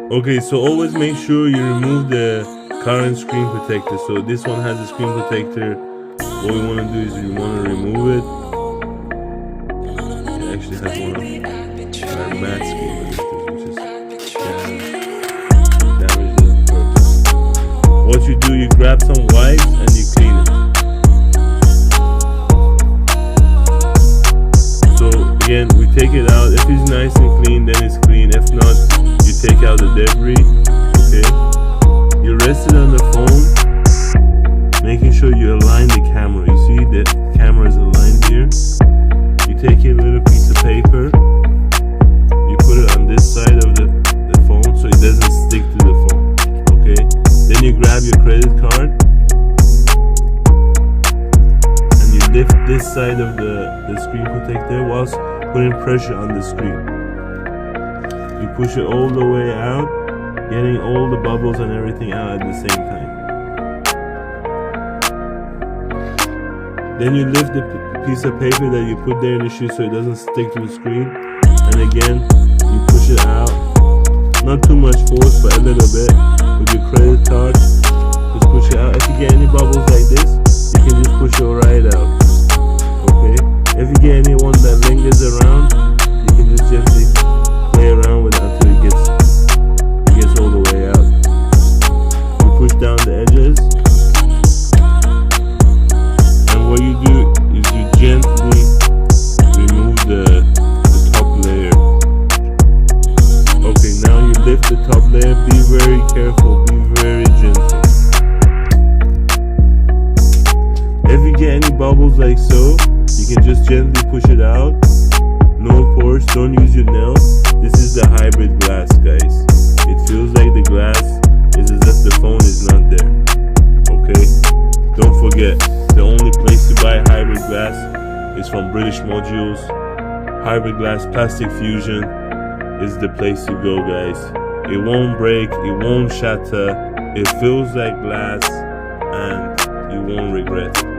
Okay, so always make sure you remove the current screen protector. So this one has a screen protector. What we want to do is we want to remove it. It actually has one of our matte screen protectors, which is damaged on purpose. What you do, you grab some wipes and you clean it. So again, we take it out. If it's nice and clean, then it's clean. If not, you take out the debris. Okay, you rest it on the phone, making sure you align the camera. You see the camera is aligned here. You take a little piece of paper, you put it on this side of the phone so it doesn't stick to the phone. Okay, then you grab your credit card and you lift this side of the screen protector whilst putting pressure on the screen. You push it all the way out, getting all the bubbles and everything out at the same time. Then you lift the piece of paper that you put there initially so it doesn't stick to the screen. And again, you push it out. Not too much force, but a little bit. With your credit card, just push it out. If you get any bubbles like this, you can just push it right out. Okay? If you get anyone that lingers around, you can just gently play around with it until it gets all the way out. You push down the edges, and what you do is you gently remove the top layer. Okay, now you lift the top layer. Be very careful, be very gentle. If you get any bubbles like so, you can just gently push it out. No force, don't use your nails. This is the hybrid glass, guys. It feels like the glass is as if the phone is not there. Okay? Don't forget, the only place to buy hybrid glass is from British Modules. Hybrid glass plastic fusion is the place to go, guys. It won't break, it won't shatter, it feels like glass, and you won't regret it.